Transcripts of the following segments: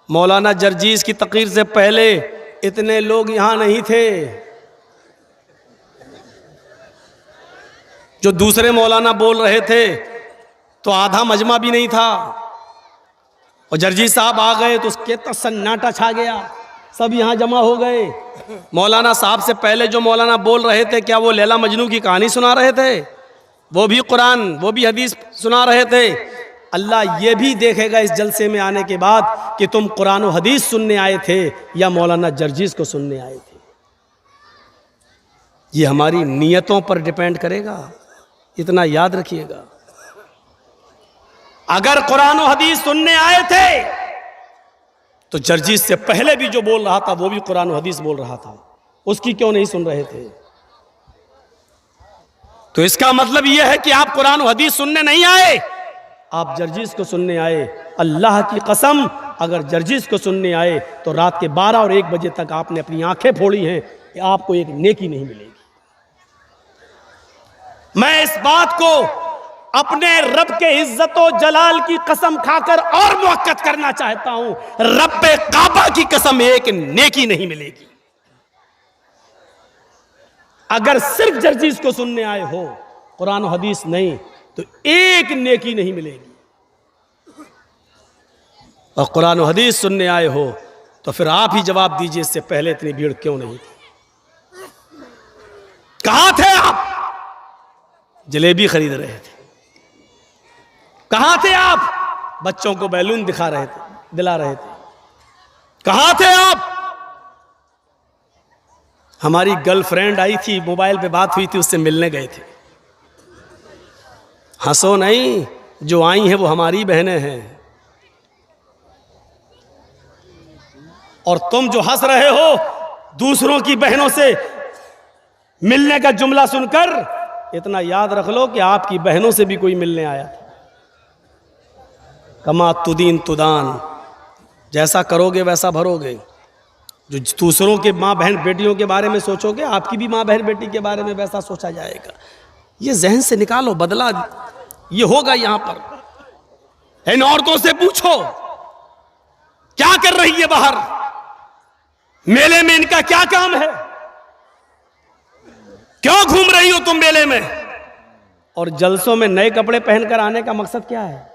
मौलाना जर्जीस की तकरीर से पहले इतने लोग यहां नहीं थे। जो दूसरे मौलाना बोल रहे थे तो आधा मजमा भी नहीं था, और जर्जीस साहब आ गए तो उसके तो सन्नाटा छा गया, सब यहां जमा हो गए। मौलाना साहब से पहले जो मौलाना बोल रहे थे, क्या वो लैला मजनू की कहानी सुना रहे थे? वो भी कुरान, वो भी हदीस सुना रहे थे। अल्लाह ये भी देखेगा इस जलसे में आने के बाद कि तुम कुरान और हदीस सुनने आए थे या मौलाना जर्जीस को सुनने आए थे। ये हमारी नियतों पर डिपेंड करेगा, इतना याद रखिएगा। अगर कुरान और हदीस सुनने आए थे तो जर्जीस से पहले भी जो बोल रहा था वो भी कुरान और हदीस बोल रहा था, उसकी क्यों नहीं सुन रहे थे? तो इसका मतलब यह है कि आप कुरान और हदीस सुनने नहीं आए, आप जर्जीस को सुनने आए। अल्लाह की कसम, अगर जर्जीस को सुनने आए तो रात के 12 और 1 बजे तक आपने अपनी आंखें फोड़ी हैं कि आपको एक नेकी नहीं मिलेगी। मैं इस बात को अपने रब के इज्जत और जलाल की कसम खाकर और मुअक्कद करना चाहता हूं, रब काबा की कसम, एक नेकी नहीं मिलेगी। अगर सिर्फ जर्जीस को सुनने आए हो, कुरान और हदीस नहीं, तो एक नेकी नहीं मिलेगी। और कुरान और हदीस सुनने आए हो तो फिर आप ही जवाब दीजिए, इससे पहले इतनी भीड़ क्यों नहीं थी? कहां थे आप? जलेबी खरीद रहे थे। कहां थे आप? बच्चों को बैलून दिला रहे थे। कहां थे आप? हमारी गर्लफ्रेंड आई थी, मोबाइल पे बात हुई थी, उससे मिलने गए थे। हंसो नहीं, जो आई हैं वो हमारी बहनें हैं। और तुम जो हंस रहे हो दूसरों की बहनों से मिलने का जुमला सुनकर, इतना याद रख लो कि आपकी बहनों से भी कोई मिलने आया था। कमा तुदीन तुदान, जैसा करोगे वैसा भरोगे। जो दूसरों के माँ बहन बेटियों के बारे में सोचोगे, आपकी भी माँ बहन बेटी के बारे में वैसा सोचा जाएगा। ये जहन से निकालो, बदला ये होगा। यहां पर इन औरतों से पूछो क्या कर रही है बाहर, मेले में इनका क्या काम है, क्यों घूम रही हो तुम मेले में? और जलसों में नए कपड़े पहनकर आने का मकसद क्या है?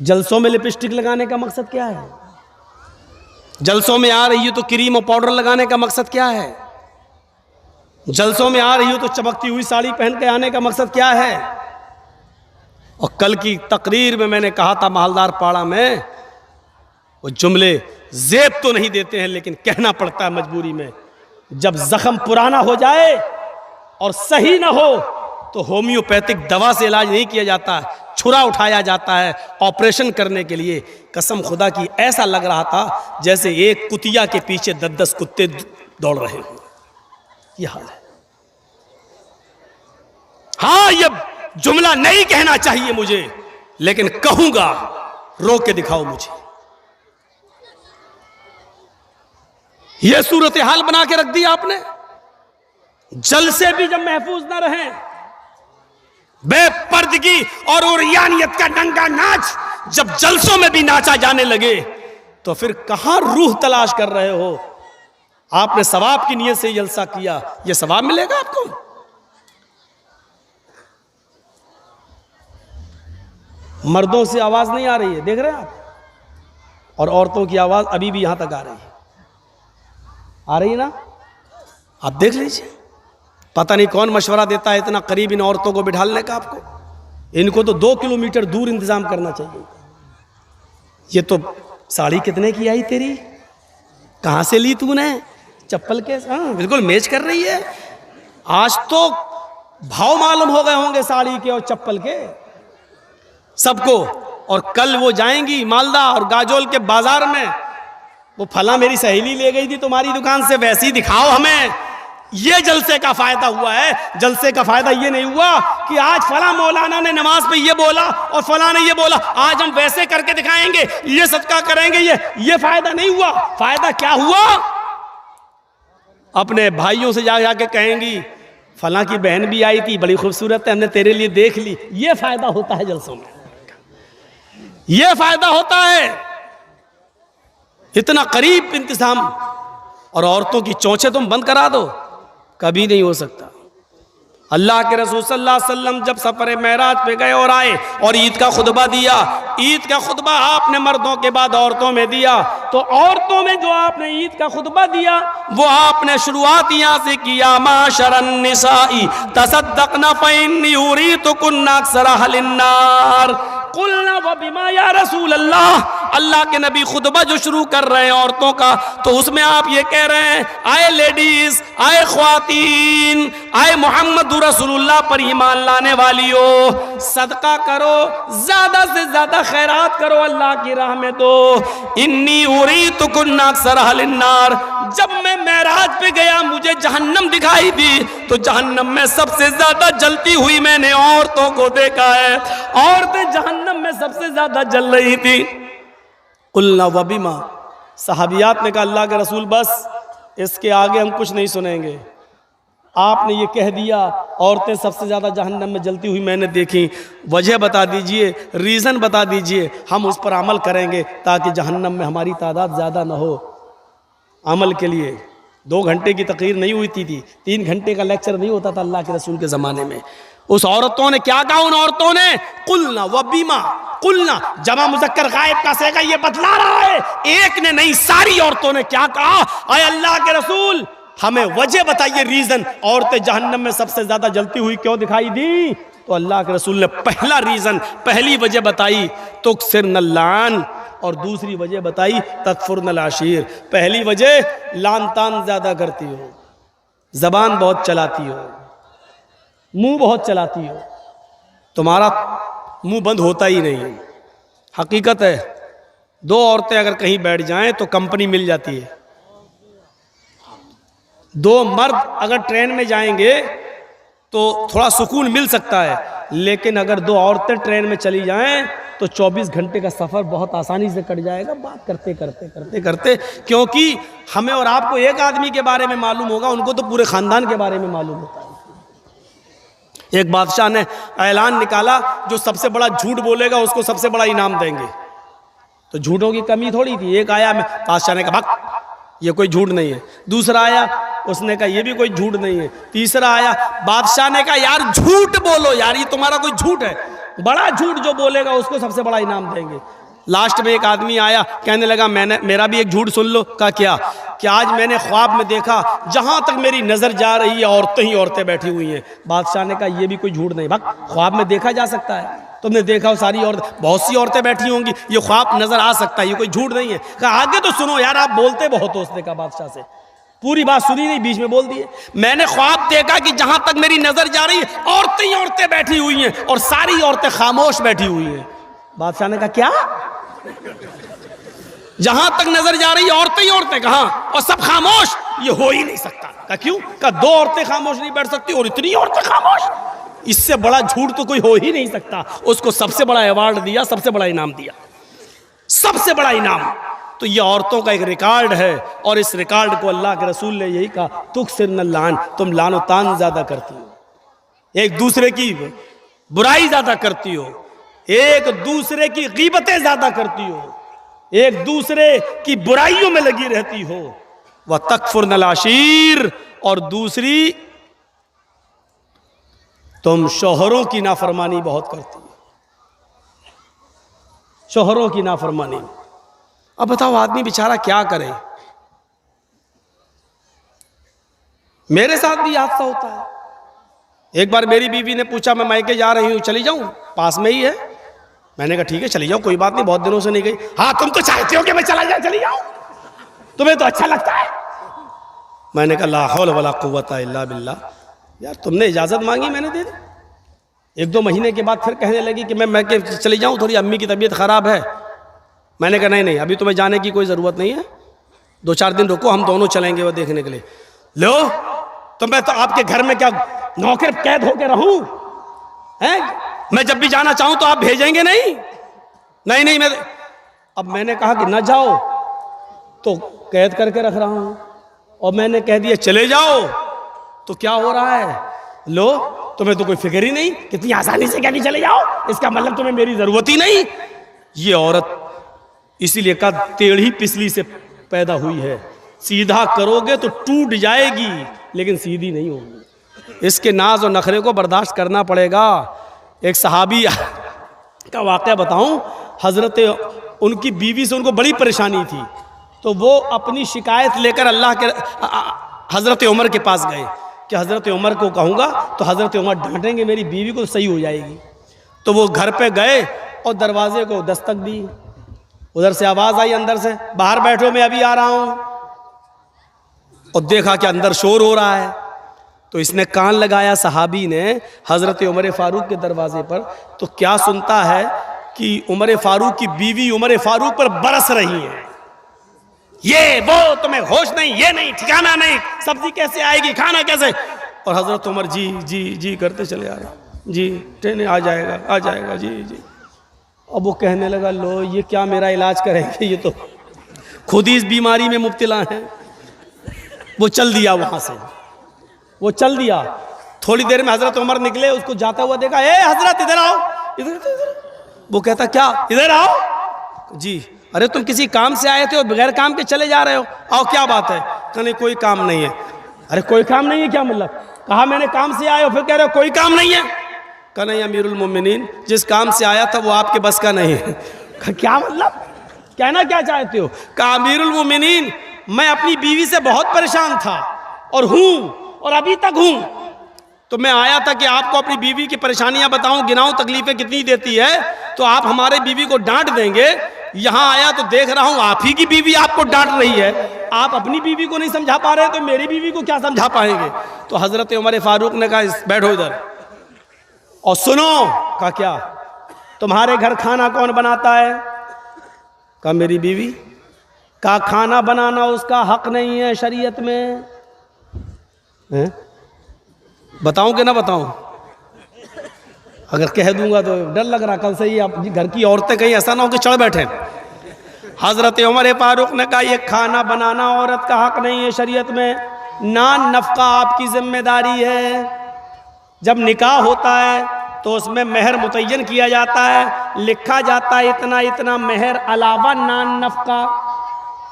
जलसों में लिपस्टिक लगाने का मकसद क्या है? जलसों में आ रही हो तो क्रीम और पाउडर लगाने का मकसद क्या है? जलसों में आ रही हो तो चमकती हुई साड़ी पहन के आने का मकसद क्या है? और कल की तकरीर में मैंने कहा था, मालदार पाड़ा में वो जुमले जेब तो नहीं देते हैं लेकिन कहना पड़ता है मजबूरी में। जब जख्म पुराना हो जाए और सही ना हो तो होम्योपैथिक दवा से इलाज नहीं किया जाता, छुरा उठाया जाता है ऑपरेशन करने के लिए। कसम खुदा की ऐसा लग रहा था जैसे एक कुतिया के पीछे 10-10 कुत्ते दौड़ रहे हो। यह हाल है। हाँ, यह जुमला नहीं कहना चाहिए मुझे, लेकिन कहूंगा, रोक के दिखाओ मुझे। यह सूरत हाल बना के रख दी आपने। जलसे भी जब महफूज ना रहे, बेपर्दगी और उरियानियत का नंगा नाच जब जलसों में भी नाचा जाने लगे, तो फिर कहां रूह तलाश कर रहे हो? आपने सवाब की नीयत से जलसा किया, यह सवाब मिलेगा आपको? मर्दों से आवाज नहीं आ रही है, देख रहे हैं आप, और औरतों की आवाज अभी भी यहां तक आ रही है ना? आप देख लीजिए। पता नहीं कौन मशवरा देता है इतना करीब इन औरतों को बिठालने का आपको। इनको तो 2 किलोमीटर दूर इंतजाम करना चाहिए। ये तो साड़ी कितने की आई तेरी, कहां से ली तूने, चप्पल के? हाँ, बिल्कुल मैच कर रही है। आज तो भाव मालूम हो गए होंगे साड़ी के और चप्पल के सबको। और कल वो जाएंगी मालदा और गाजोल के बाजार में, वो फला मेरी सहेली ले गई थी तुम्हारी दुकान से, वैसी दिखाओ हमें। ये जलसे का फायदा हुआ है। जलसे का फायदा ये नहीं हुआ कि आज फला मौलाना ने नमाज पे ये बोला और फला ने ये बोला, आज हम वैसे करके दिखाएंगे, ये सदका करेंगे। ये फायदा नहीं हुआ। फायदा क्या हुआ? अपने भाइयों से जाके कहेंगी फला की बहन भी आई थी, बड़ी खूबसूरत है, हमने तेरे लिए देख ली। ये फायदा होता है जलसों में, ये फायदा होता है। इतना करीब इंतजाम, और औरतों की चोंचें तुम बंद करा दो, कभी नहीं हो सकता। अल्लाह के रसूल सल्लल्लाहु अलैहि वसल्लम जब सफर मेराज पे गए और आए और ईद का खुतबा दिया, ईद का खुतबा आपने मर्दों के बाद औरतों में दिया, तो औरतों में जो आपने ईद का खुतबा दिया वो आपने शुरुआत यहाँ से किया, माशरन निसाई तसद्दक़ना फ़इन्नी उरीतुकुन्ना अक्सरा अहलिन्नार कुलना व बिमा या रसूल अल्लाह। अल्लाह के नबी खुतबा जो शुरू कर रहे हैं औरतों का, तो उसमें आप ये कह रहे हैं, आए लेडीज, आए ख्वातीन, आए मोहम्मद रसूलुल्लाह पर ईमान लाने वालियों, सदका करो, ज्यादा से ज्यादा खैरात करो, अल्लाह की राह में दो। इन्नी उरीतुकुन्ना अक्सरा अहलिन्नार। जब मैं मेराज पे गया मुझे जहन्नम दिखाई दी, तो जहन्नम में सबसे ज्यादा जलती हुई मैंने औरतों को देखा है। औरतें जहन्नम में सबसे ज्यादा जल रही थी। कुल्ला वबिमा, सहाबियात ने कहा अल्लाह के रसूल बस इसके आगे हम कुछ नहीं सुनेंगे, आपने ये कह दिया औरतें सबसे ज़्यादा जहन्नम में जलती हुई मैंने देखी, वजह बता दीजिए, रीज़न बता दीजिए, हम उस पर अमल करेंगे ताकि जहन्नम में हमारी तादाद ज़्यादा ना हो। अमल के लिए 2 घंटे की तकरीर नहीं हुई थी 3 घंटे का लेक्चर नहीं होता था अल्लाह के रसूल के ज़माने में। उस औरतों ने क्या कहा, उन औरतों ने कुलना व बीमा, कुलना जमा मुज़क्कर गायब का सेगा ये बतला रहा है, एक ने नहीं सारी औरतों ने क्या कहा, आए अल्लाह के रसूल हमें वजह बताइए, रीजन, औरतें जहन्नम में सबसे ज्यादा जलती हुई क्यों दिखाई दी। तो अल्लाह के रसूल ने पहला रीजन, पहली वजह बताई तुक्सिरन लान, और दूसरी वजह बताई तकफुरन आशीर। पहली वजह लान तान ज्यादा करती हो, जबान बहुत चलाती हो, मुंह बहुत चलाती हो, तुम्हारा मुंह बंद होता ही नहीं है। हकीकत है 2 औरतें अगर कहीं बैठ जाएं तो कंपनी मिल जाती है। 2 मर्द अगर ट्रेन में जाएंगे तो थोड़ा सुकून मिल सकता है, लेकिन अगर 2 औरतें ट्रेन में चली जाएं तो 24 घंटे का सफ़र बहुत आसानी से कट जाएगा, बात करते करते करते करते। क्योंकि हमें और आपको एक आदमी के बारे में मालूम होगा, उनको तो पूरे ख़ानदान के बारे में मालूम होता है। एक बादशाह ने ऐलान निकाला, जो सबसे बड़ा झूठ बोलेगा उसको सबसे बड़ा इनाम देंगे। तो झूठों की कमी थोड़ी थी। एक आया, बादशाह ने कहा भक्त ये कोई झूठ नहीं है। दूसरा आया, उसने कहा ये भी कोई झूठ नहीं है। तीसरा आया, बादशाह ने कहा यार झूठ बोलो यार, ये तुम्हारा कोई झूठ है, बड़ा झूठ जो बोलेगा उसको सबसे बड़ा इनाम देंगे। लास्ट में एक आदमी आया, कहने लगा मेरा भी एक झूठ सुन लो। कहा क्या? कि आज मैंने ख्वाब में देखा, जहां तक मेरी नजर जा रही है औरतें ही औरतें बैठी हुई हैं। बादशाह ने कहा ये भी कोई झूठ नहीं, भक्त ख्वाब में देखा जा सकता है, तुमने देखा हो सारी औरतें, बहुत सी औरतें बैठी होंगी, ये ख्वाब नजर आ सकता है, ये कोई झूठ नहीं है। कहा आगे तो सुनो यार, आप बोलते बहुत हो। उसने कहा बादशाह से, पूरी बात सुनी नहीं, बीच में बोल दिए, मैंने ख्वाब देखा कि जहां तक मेरी नजर जा रही है औरतें ही औरतें बैठी हुई हैं और सारी औरतें खामोश बैठी हुई हैं। बादशाह ने कहा क्या? जहां तक नजर जा रही है औरतें ही औरतें, कहां? और सब खामोश, ये हो ही नहीं सकता। कहा क्यों? कहा 2 औरतें खामोश नहीं बैठ सकती और इतनी औरतें खामोश, इससे बड़ा झूठ तो कोई हो ही नहीं सकता। उसको सबसे बड़ा अवार्ड दिया, सबसे बड़ा इनाम दिया, सबसे बड़ा इनाम। तो ये औरतों का एक रिकॉर्ड है, और इस रिकॉर्ड को अल्लाह के रसूल ने यही कहा, तुक्सिरन लान, तुम लानो तान ज्यादा करती हो, एक दूसरे की बुराई ज्यादा करती हो, एक दूसरे की गीबतें ज्यादा करती हो, एक दूसरे की बुराइयों में लगी रहती हो। वह तकफुरन आशीर, और दूसरी तुम शोहरों की नाफरमानी बहुत करती हो, शोहरों की नाफरमानी। अब बताओ आदमी बेचारा क्या करे। मेरे साथ भी हादसा होता है। एक बार मेरी बीवी ने पूछा मैं मायके जा रही हूँ, चली जाऊं? पास में ही है। मैंने कहा ठीक है चली जाओ, कोई बात नहीं, बहुत दिनों से नहीं गई। हाँ तुम तो चाहते हो कि मैं चला जाऊं, चली जाऊं, तुम्हें तो अच्छा लगता है। मैंने कहा ला हौल वला कुव्वता इल्ला बिल्लाह। यार तुमने इजाजत मांगी, मैंने दे दी। 1-2 महीने के बाद फिर कहने लगी कि मैं चली जाऊं, थोड़ी अम्मी की तबीयत खराब है। मैंने कहा नहीं अभी तुम्हें जाने की कोई ज़रूरत नहीं है, 2-4 दिन रुको, हम दोनों चलेंगे वो देखने के लिए। लो तो मैं तो आपके घर में क्या नौकर कैद होकर रहूं? हैं? मैं जब भी जाना चाहूं तो आप भेजेंगे नहीं? नहीं मैं अब मैंने कहा कि ना जाओ तो कैद करके रख रहा हूं, और मैंने कह दिया चले जाओ तो क्या हो रहा है? लो तुम्हें तो कोई फिक्र ही नहीं, कितनी आसानी से कहती चले जाओ, इसका मतलब तुम्हें मेरी ज़रूरत ही नहीं। ये औरत इसीलिए कहा टेढ़ी पिसली से पैदा हुई है। सीधा करोगे तो टूट जाएगी, लेकिन सीधी नहीं होगी। इसके नाज और नखरे को बर्दाश्त करना पड़ेगा। एक सहाबी का वाक़या बताऊं, हज़रत उनकी बीवी से उनको बड़ी परेशानी थी, तो वो अपनी शिकायत लेकर अल्लाह के हज़रत उमर के पास गए कि हज़रत उमर को कहूँगा तो हज़रत उमर डांटेंगे, मेरी बीवी को सही हो जाएगी। तो वो घर पे गए और दरवाजे को दस्तक दी। उधर से आवाज़ आई अंदर से, बाहर बैठो मैं अभी आ रहा हूँ। और देखा कि अंदर शोर हो रहा है, तो इसने कान लगाया सहाबी ने हज़रत उमर फ़ारूक के दरवाजे पर। तो क्या सुनता है कि उमर फ़ारूक की बीवी उमर फ़ारूक पर बरस रही है, ये वो तुम्हें होश नहीं, ये नहीं, ठिकाना नहीं, सब्जी कैसे आएगी, खाना कैसे। और हज़रत उमर जी जी जी करते चले आ रहे, जी ट्रेन आ जाएगा जी जी। अब वो कहने लगा, लो ये क्या मेरा इलाज करेंगे, ये तो खुद ही इस बीमारी में मुब्तला हैं। वो चल दिया वहाँ से, वो चल दिया। थोड़ी देर में हज़रत उमर निकले, उसको जाता हुआ देखा, ए हज़रत इधर आओ, इधर। वो कहता क्या, इधर आओ। जी, अरे तुम किसी काम से आए थे और बगैर काम के चले जा रहे हो, आओ क्या बात है। कहने कोई काम नहीं है। अरे कोई काम नहीं है क्या मतलब, कहा मैंने काम से आए हो, फिर कह रहे हो कोई काम नहीं है। कहा नहीं अमीरुल मोमिनीन, जिस काम से आया था वो आपके बस का नहीं है। क्या मतलब, कहना क्या चाहते हो। कहा अमीरुल मोमिनीन, मैं अपनी बीवी से बहुत परेशान था और हूँ और अभी तक हूँ, तो मैं आया था कि आपको अपनी बीवी की परेशानियां बताऊं, गिनाऊं तकलीफें कितनी देती है, तो आप हमारे बीवी को डांट देंगे। यहाँ आया तो देख रहा हूँ आप ही की बीवी आपको डांट रही है, आप अपनी बीवी को नहीं समझा पा रहे तो मेरी बीवी को क्या समझा पाएंगे। तो हज़रत उमर फ़ारूक ने कहा बैठो इधर और सुनो। कहा क्या, तुम्हारे घर खाना कौन बनाता है। कहा मेरी बीवी। कहा खाना बनाना उसका हक नहीं है शरीयत में। बताऊं कि ना बताऊं, अगर कह दूंगा तो डर लग रहा कल से ही आप घर की औरतें कहीं ऐसा ना हो कि चढ़ बैठे। हज़रत उमर फ़ारूक ने कहा ये खाना बनाना औरत का हक नहीं है शरीयत में, नान नफ़का आपकी जिम्मेदारी है। जब निकाह होता है तो उसमें मेहर मुतय्यन किया जाता है, लिखा जाता है इतना इतना मेहर अलावा नान नफ़का,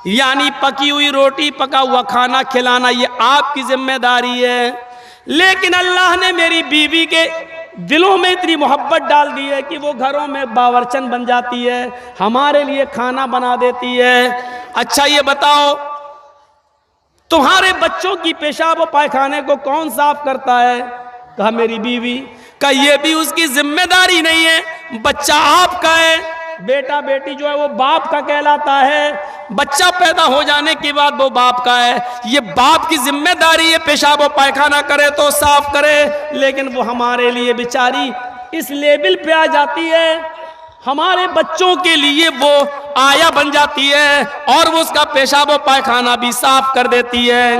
यानी पकी हुई रोटी पका हुआ खाना खिलाना ये आपकी जिम्मेदारी है। लेकिन अल्लाह ने मेरी बीवी के दिलों में इतनी मोहब्बत डाल दी है कि वो घरों में बावर्चन बन जाती है, हमारे लिए खाना बना देती है। अच्छा ये बताओ तुम्हारे बच्चों की पेशाब और पायखाने को कौन साफ करता है। कहा मेरी बीवी। कहा ये भी उसकी जिम्मेदारी नहीं है, बच्चा आपका है, बेटा बेटी जो है वो बाप का कहलाता है, बच्चा पैदा हो जाने के बाद वो बाप का है, ये बाप की जिम्मेदारी है पेशाब और पायखाना करे तो साफ करे। लेकिन वो हमारे लिए बेचारी इस लेवल पे आ जाती है, हमारे बच्चों के लिए वो आया बन जाती है और वो उसका पेशाब और पायखाना भी साफ कर देती है।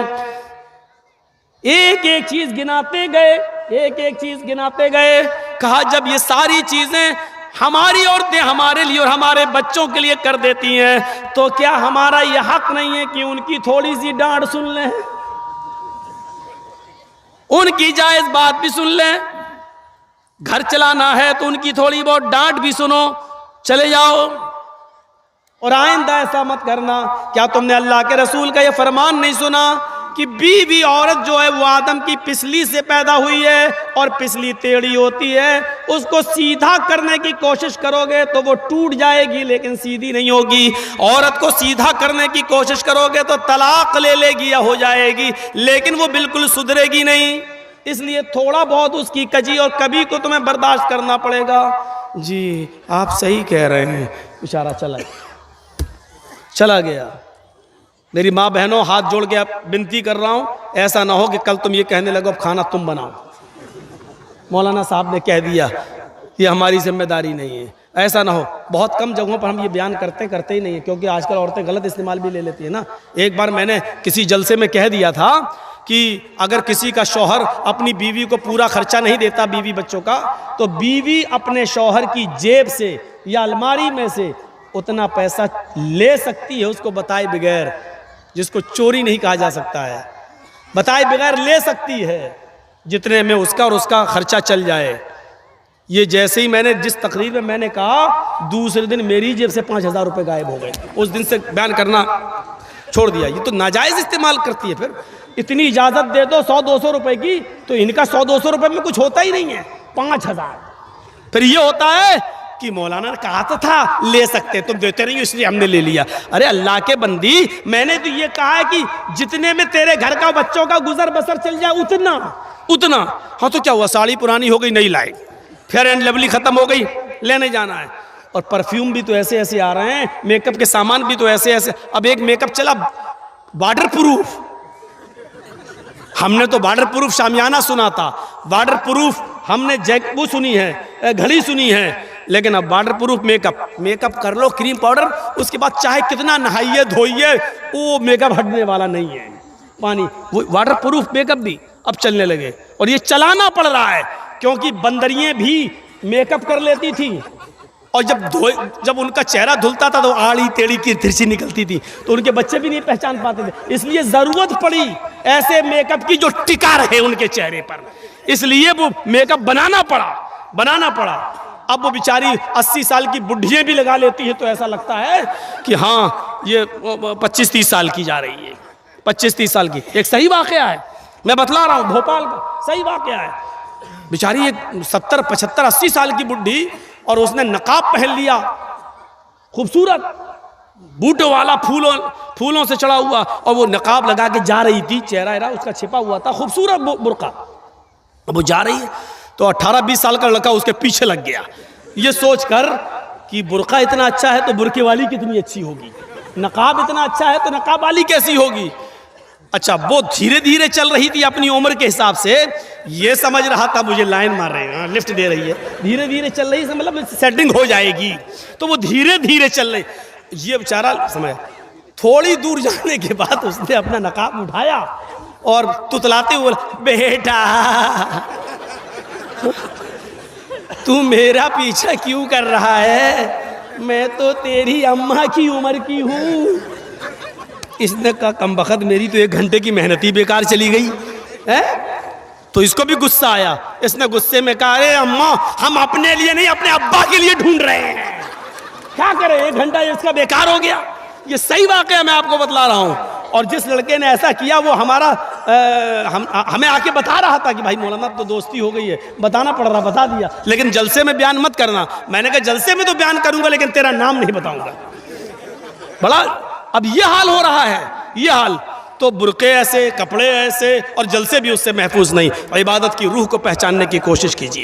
एक एक चीज गिनाते गए, एक एक चीज गिनाते गए। कहा जब ये सारी चीजें हमारी औरतें हमारे लिए और हमारे बच्चों के लिए कर देती हैं, तो क्या हमारा यह हक नहीं है कि उनकी थोड़ी सी डांट सुन लें, उनकी जायज बात भी सुन लें। घर चलाना है तो उनकी थोड़ी बहुत डांट भी सुनो, चले जाओ। और आइंदा ऐसा मत करना। क्या तुमने अल्लाह के रसूल का यह फरमान नहीं सुना कि बीवी औरत जो है वो आदम की पिसली से पैदा हुई है और पिसली टेढ़ी होती है, उसको सीधा करने की कोशिश करोगे तो वो टूट जाएगी लेकिन सीधी नहीं होगी। औरत को सीधा करने की कोशिश करोगे तो तलाक ले लेगी या हो जाएगी, लेकिन वो बिल्कुल सुधरेगी नहीं। इसलिए थोड़ा बहुत उसकी कजी और कभी को तुम्हें बर्दाश्त करना पड़ेगा। जी आप सही कह रहे हैं। इशारा चला गया। मेरी माँ बहनों हाथ जोड़ के विनती कर रहा हूँ, ऐसा ना हो कि कल तुम ये कहने लगो अब खाना तुम बनाओ, मौलाना साहब ने कह दिया, ये हमारी जिम्मेदारी नहीं है। ऐसा ना हो। बहुत कम जगहों पर हम ये बयान करते ही नहीं है, क्योंकि आजकल औरतें गलत इस्तेमाल भी ले लेती है ना। एक बार मैंने किसी जलसे में कह दिया था कि अगर किसी का शौहर अपनी बीवी को पूरा खर्चा नहीं देता बीवी बच्चों का, तो बीवी अपने शौहर की जेब से या अलमारी में से उतना पैसा ले सकती है, उसको बताए बगैर, जिसको चोरी नहीं कहा जा सकता है, बताए बगैर ले सकती है, जितने में उसका और उसका खर्चा चल जाए। ये जैसे ही मैंने जिस तकरीर में मैंने कहा, दूसरे दिन मेरी जेब से 5,000 रुपये गायब हो गए। उस दिन से बयान करना छोड़ दिया। ये तो नाजायज़ इस्तेमाल करती है। फिर इतनी इजाज़त दे दो 100-200 रुपए की, तो इनका 100-200 रुपए में कुछ होता ही नहीं है, 5000। फिर ये होता है कि मौलाना ने कहा तो था ले सकते, तुम देते नहीं हो इसलिए हमने ले लिया। अरे अल्लाह के बंदी, मैंने तो ये कहा है कि जितने में तेरे घर का बच्चों का गुजर बसर चल जाए उतना उतना। हाँ तो क्या हुआ, साड़ी पुरानी हो गई नहीं लाए, फेयर एंड लवली खत्म हो गई, लेने जाना है। और परफ्यूम भी तो ऐसे ऐसे आ रहे हैं, मेकअप के सामान भी तो ऐसे ऐसे। अब एक मेकअप चला वाटर प्रूफ, हमने तो वाटर प्रूफ शामियाना सुना था, वाटर प्रूफ हमने वो सुनी है, घड़ी सुनी है, लेकिन अब वाटर प्रूफ मेकअप कर लो, क्रीम पाउडर, उसके बाद चाहे कितना नहाइए धोइए वो मेकअप हटने वाला नहीं है। पानी वो वाटर प्रूफ मेकअप भी अब चलने लगे, और ये चलाना पड़ रहा है क्योंकि बंदरियां भी मेकअप कर लेती थी, और जब उनका चेहरा धुलता था तो आड़ी टेढ़ी की तिरछी निकलती थी, तो उनके बच्चे भी नहीं पहचान पाते थे। इसलिए जरूरत पड़ी ऐसे मेकअप की जो टिका रहे उनके चेहरे पर, इसलिए वो मेकअप बनाना पड़ा। अब वो बेचारी 80 साल की बुढ़ियाँ भी लगा लेती है, तो ऐसा लगता है कि हाँ ये 25-30 साल की जा रही है, 25-30 साल की। एक सही वाकया है, मैं बतला रहा हूँ, भोपाल का सही वाकया है। बेचारी एक 70, 75, 80 साल की बुढ़ी, और उसने नकाब पहन लिया, खूबसूरत बूटों वाला, फूलों से चढ़ा हुआ, और वो नकाब लगा के जा रही थी, चेहरा उसका छिपा हुआ था, खूबसूरत बुर्का। अब वो जा रही है तो 18-20 साल का लड़का उसके पीछे लग गया, ये सोचकर कि बुर्का इतना अच्छा है तो बुर्के वाली कितनी अच्छी होगी, नकाब इतना अच्छा है तो नकाब वाली कैसी होगी। अच्छा, वो धीरे धीरे चल रही थी अपनी उम्र के हिसाब से, ये समझ रहा था मुझे लाइन मार रहे हैं, लिफ्ट दे रही है, धीरे धीरे चल रही है, मतलब सेटिंग हो जाएगी, तो वो धीरे धीरे चल रही। ये बेचारा समय थोड़ी दूर जाने के बाद उसने अपना नकाब उठाया और तुतलाते हुए बोला, बेटा तू मेरा पीछा क्यों कर रहा है, मैं तो तेरी अम्मा की उम्र की हूँ। इसने कहा कमबख्त मेरी तो 1 घंटे की मेहनत ही बेकार चली गई है। तो इसको भी गुस्सा आया, इसने गुस्से में कहा, अरे अम्मा हम अपने लिए नहीं अपने अब्बा के लिए ढूंढ रहे हैं, क्या करें, 1 घंटा इसका बेकार हो गया। ये सही वाकया मैं आपको बतला रहा हूँ। और जिस लड़के ने ऐसा किया वो हमारा हमें आके बता रहा था कि भाई मौलाना तो दोस्ती हो गई है, बताना पड़ रहा, बता दिया, लेकिन जलसे में बयान मत करना। मैंने कहा जलसे में तो बयान करूंगा लेकिन तेरा नाम नहीं बताऊंगा। बड़ा अब ये हाल हो रहा है, ये हाल। तो बुर्के ऐसे, कपड़े ऐसे, और जलसे भी उससे महफूज नहीं। इबादत की रूह को पहचानने की कोशिश कीजिए।